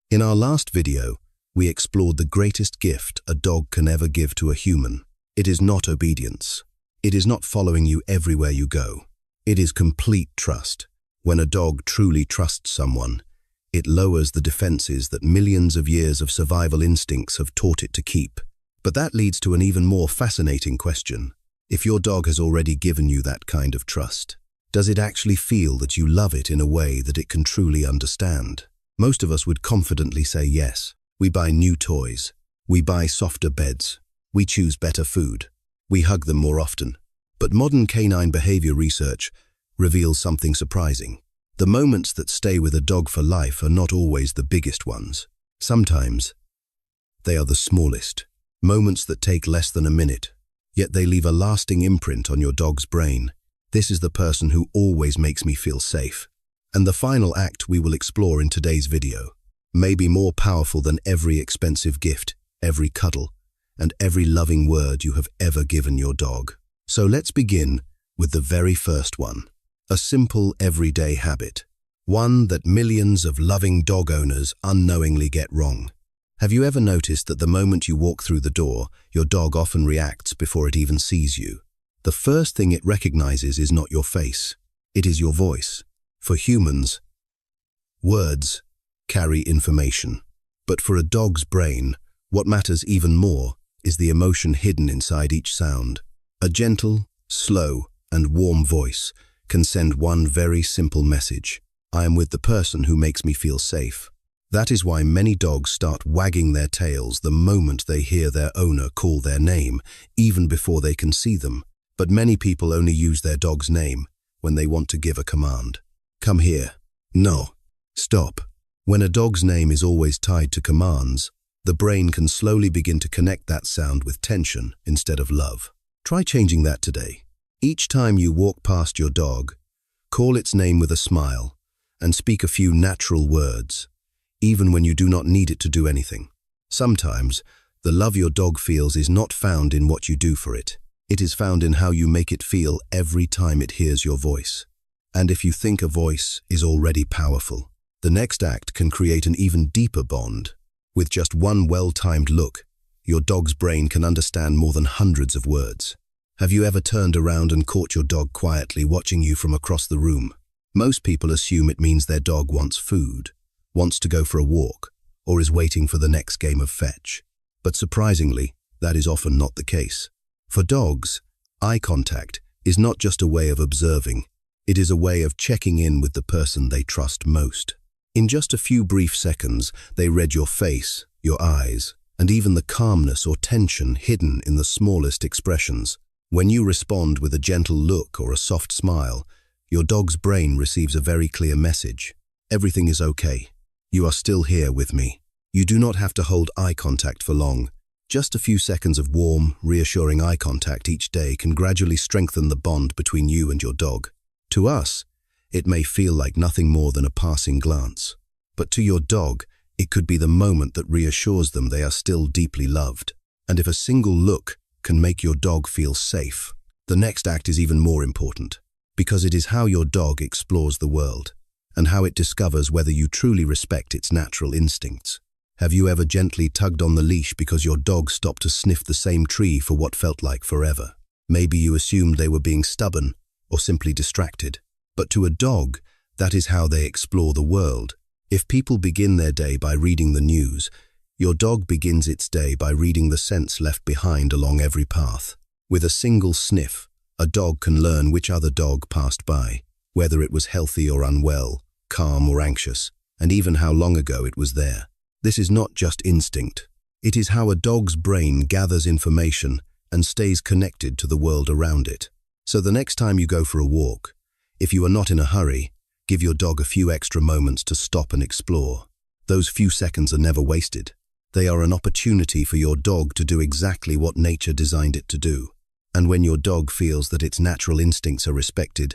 In our last video, we explored the greatest gift a dog can ever give to a human. It is not obedience. It is not following you everywhere you go. It is complete trust. When a dog truly trusts someone, it lowers the defenses that millions of years of survival instincts have taught it to keep. But that leads to an even more fascinating question. If your dog has already given you that kind of trust, does it actually feel that you love it in a way that it can truly understand? Most of us would confidently say yes. We buy new toys. We buy softer beds. We choose better food. We hug them more often. But modern canine behavior research reveals something surprising. The moments that stay with a dog for life are not always the biggest ones. Sometimes they are the smallest. Moments that take less than a minute, yet they leave a lasting imprint on your dog's brain. This is the person who always makes me feel safe. And the final act we will explore in today's video may be more powerful than every expensive gift, every cuddle, and every loving word you have ever given your dog. So let's begin with the very first one. A simple everyday habit. One that millions of loving dog owners unknowingly get wrong. Have you ever noticed that the moment you walk through the door, your dog often reacts before it even sees you? The first thing it recognizes is not your face. It is your voice. For humans, words carry information. But for a dog's brain, what matters even more is the emotion hidden inside each sound. A gentle, slow, and warm voice can send one very simple message. I am with the person who makes me feel safe. That is why many dogs start wagging their tails the moment they hear their owner call their name, even before they can see them. But many people only use their dog's name when they want to give a command. Come here. No. Stop. When a dog's name is always tied to commands, the brain can slowly begin to connect that sound with tension instead of love. Try changing that today. Each time you walk past your dog, call its name with a smile and speak a few natural words, even when you do not need it to do anything. Sometimes, the love your dog feels is not found in what you do for it. It is found in how you make it feel every time it hears your voice. And if you think a voice is already powerful, the next act can create an even deeper bond. With just one well-timed look, your dog's brain can understand more than hundreds of words. Have you ever turned around and caught your dog quietly watching you from across the room? Most people assume it means their dog wants food, wants to go for a walk, or is waiting for the next game of fetch. But surprisingly, that is often not the case. For dogs, eye contact is not just a way of observing. It is a way of checking in with the person they trust most. In just a few brief seconds, they read your face, your eyes, and even the calmness or tension hidden in the smallest expressions. When you respond with a gentle look or a soft smile, your dog's brain receives a very clear message. Everything is okay. You are still here with me. You do not have to hold eye contact for long. Just a few seconds of warm, reassuring eye contact each day can gradually strengthen the bond between you and your dog. To us, it may feel like nothing more than a passing glance. But to your dog, it could be the moment that reassures them they are still deeply loved. And if a single look can make your dog feel safe, the next act is even more important, because it is how your dog explores the world and how it discovers whether you truly respect its natural instincts. Have you ever gently tugged on the leash because your dog stopped to sniff the same tree for what felt like forever? Maybe you assumed they were being stubborn or simply distracted. But to a dog, that is how they explore the world. If people begin their day by reading the news, your dog begins its day by reading the scents left behind along every path. With a single sniff, a dog can learn which other dog passed by, whether it was healthy or unwell, calm or anxious, and even how long ago it was there. This is not just instinct. It is how a dog's brain gathers information and stays connected to the world around it. So the next time you go for a walk, if you are not in a hurry, give your dog a few extra moments to stop and explore. Those few seconds are never wasted. They are an opportunity for your dog to do exactly what nature designed it to do. And when your dog feels that its natural instincts are respected,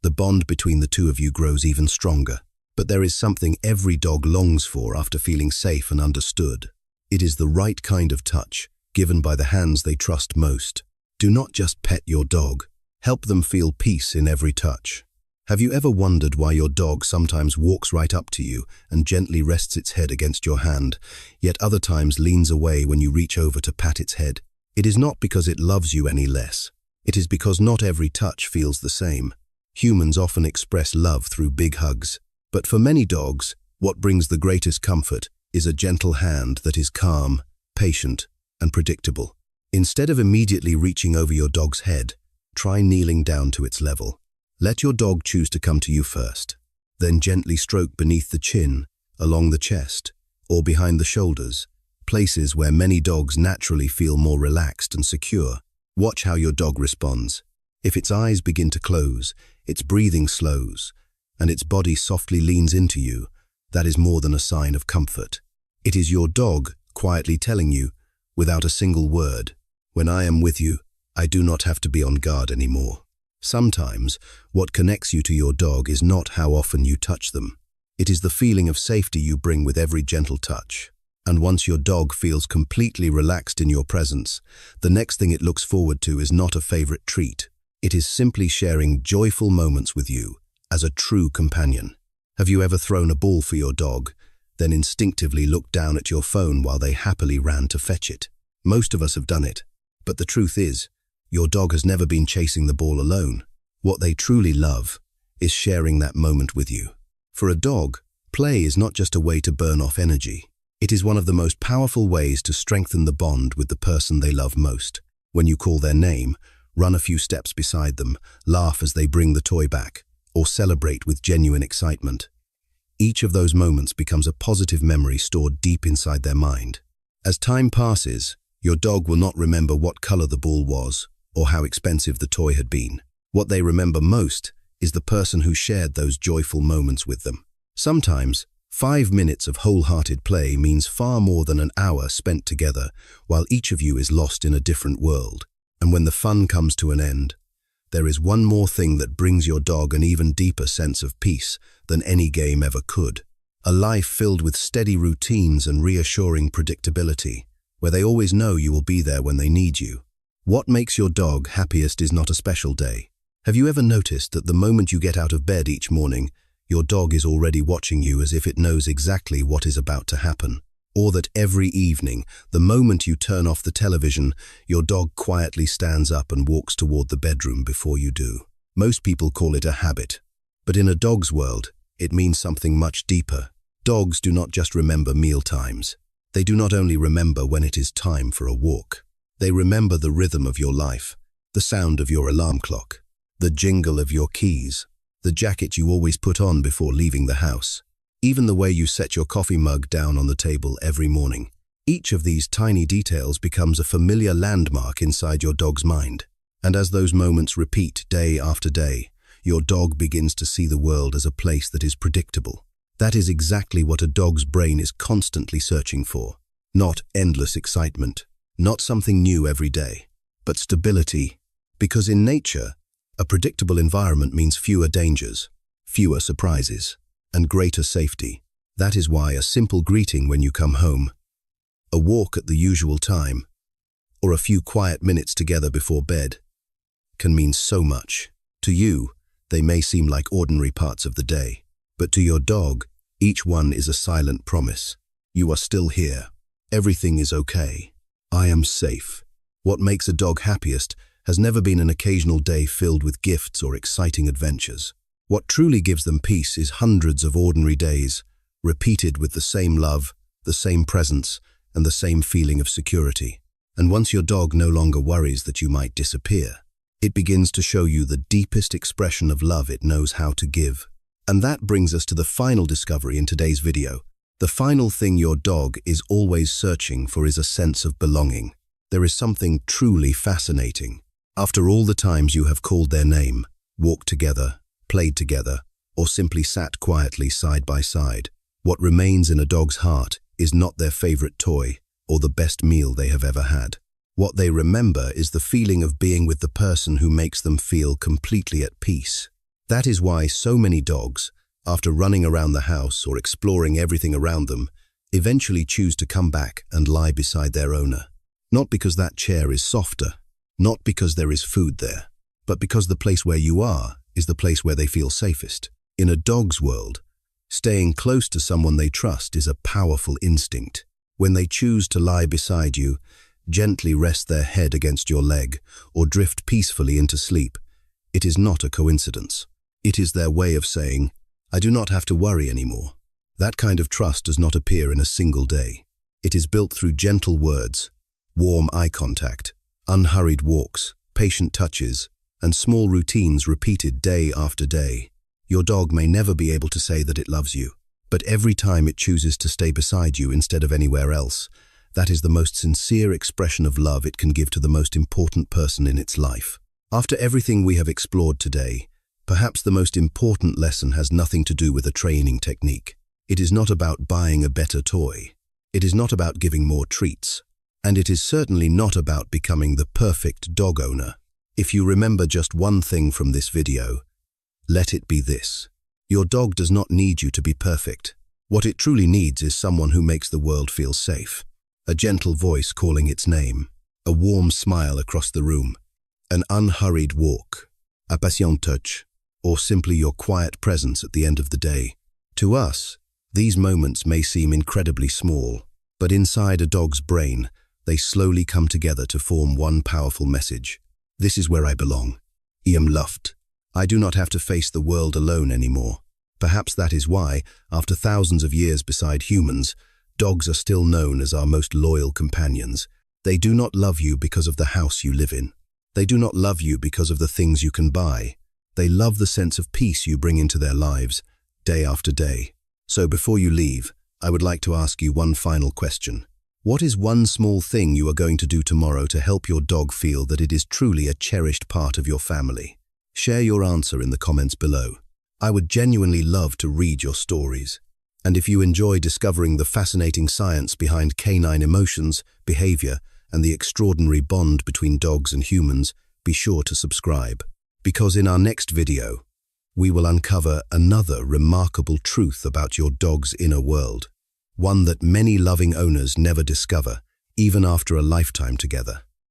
the bond between the two of you grows even stronger. But there is something every dog longs for after feeling safe and understood. It is the right kind of touch, given by the hands they trust most. Do not just pet your dog. Help them feel peace in every touch. Have you ever wondered why your dog sometimes walks right up to you and gently rests its head against your hand, yet other times leans away when you reach over to pat its head? It is not because it loves you any less. It is because not every touch feels the same. Humans often express love through big hugs, but for many dogs, what brings the greatest comfort is a gentle hand that is calm, patient, and predictable. Instead of immediately reaching over your dog's head, try kneeling down to its level. Let your dog choose to come to you first. Then gently stroke beneath the chin, along the chest, or behind the shoulders, places where many dogs naturally feel more relaxed and secure. Watch how your dog responds. If its eyes begin to close, its breathing slows, and its body softly leans into you, that is more than a sign of comfort. It is your dog quietly telling you, without a single word, "When I am with you, I do not have to be on guard anymore." Sometimes, what connects you to your dog is not how often you touch them. It is the feeling of safety you bring with every gentle touch. And once your dog feels completely relaxed in your presence, the next thing it looks forward to is not a favorite treat. It is simply sharing joyful moments with you as a true companion. Have you ever thrown a ball for your dog, then instinctively looked down at your phone while they happily ran to fetch it? Most of us have done it, but the truth is, your dog has never been chasing the ball alone. What they truly love is sharing that moment with you. For a dog, play is not just a way to burn off energy. It is one of the most powerful ways to strengthen the bond with the person they love most. When you call their name, run a few steps beside them, laugh as they bring the toy back, or celebrate with genuine excitement. Each of those moments becomes a positive memory stored deep inside their mind. As time passes, your dog will not remember what color the ball was or how expensive the toy had been. What they remember most is the person who shared those joyful moments with them. Sometimes, 5 minutes of wholehearted play means far more than an hour spent together while each of you is lost in a different world. And when the fun comes to an end, there is one more thing that brings your dog an even deeper sense of peace than any game ever could. A life filled with steady routines and reassuring predictability, where they always know you will be there when they need you. What makes your dog happiest is not a special day. Have you ever noticed that the moment you get out of bed each morning, your dog is already watching you as if it knows exactly what is about to happen? Or that every evening, the moment you turn off the television, your dog quietly stands up and walks toward the bedroom before you do? Most people call it a habit, but in a dog's world, it means something much deeper. Dogs do not just remember meal times. They do not only remember when it is time for a walk. They remember the rhythm of your life, the sound of your alarm clock, the jingle of your keys, the jacket you always put on before leaving the house, even the way you set your coffee mug down on the table every morning. Each of these tiny details becomes a familiar landmark inside your dog's mind. And as those moments repeat day after day, your dog begins to see the world as a place that is predictable. That is exactly what a dog's brain is constantly searching for. Not endless excitement, not something new every day, but stability. Because in nature, a predictable environment means fewer dangers, fewer surprises, and greater safety. That is why a simple greeting when you come home, a walk at the usual time, or a few quiet minutes together before bed can mean so much. To you, they may seem like ordinary parts of the day, but to your dog, each one is a silent promise. You are still here. Everything is okay. I am safe. What makes a dog happiest has never been an occasional day filled with gifts or exciting adventures. What truly gives them peace is hundreds of ordinary days, repeated with the same love, the same presence, and the same feeling of security. And once your dog no longer worries that you might disappear, it begins to show you the deepest expression of love it knows how to give. And that brings us to the final discovery in today's video. The final thing your dog is always searching for is a sense of belonging. There is something truly fascinating. After all the times you have called their name, walked together, played together, or simply sat quietly side by side, what remains in a dog's heart is not their favorite toy or the best meal they have ever had. What they remember is the feeling of being with the person who makes them feel completely at peace. That is why so many dogs, after running around the house or exploring everything around them, eventually choose to come back and lie beside their owner. Not because that chair is softer, not because there is food there, but because the place where you are is the place where they feel safest. In a dog's world, staying close to someone they trust is a powerful instinct. When they choose to lie beside you, gently rest their head against your leg, or drift peacefully into sleep, it is not a coincidence. It is their way of saying, "I do not have to worry anymore." That kind of trust does not appear in a single day. It is built through gentle words, warm eye contact, unhurried walks, patient touches, and small routines repeated day after day. Your dog may never be able to say that it loves you, but every time it chooses to stay beside you instead of anywhere else, that is the most sincere expression of love it can give to the most important person in its life. After everything we have explored today, perhaps the most important lesson has nothing to do with a training technique. It is not about buying a better toy. It is not about giving more treats. And it is certainly not about becoming the perfect dog owner. If you remember just one thing from this video, let it be this. Your dog does not need you to be perfect. What it truly needs is someone who makes the world feel safe. A gentle voice calling its name, a warm smile across the room, an unhurried walk, a patient touch, or simply your quiet presence at the end of the day. To us, these moments may seem incredibly small, but inside a dog's brain, they slowly come together to form one powerful message. This is where I belong. I am loved. I do not have to face the world alone anymore. Perhaps that is why, after thousands of years beside humans, dogs are still known as our most loyal companions. They do not love you because of the house you live in. They do not love you because of the things you can buy. They love the sense of peace you bring into their lives, day after day. So before you leave, I would like to ask you one final question. What is one small thing you are going to do tomorrow to help your dog feel that it is truly a cherished part of your family? Share your answer in the comments below. I would genuinely love to read your stories. And if you enjoy discovering the fascinating science behind canine emotions, behavior, and the extraordinary bond between dogs and humans, be sure to subscribe. Because in our next video, we will uncover another remarkable truth about your dog's inner world, one that many loving owners never discover, even after a lifetime together.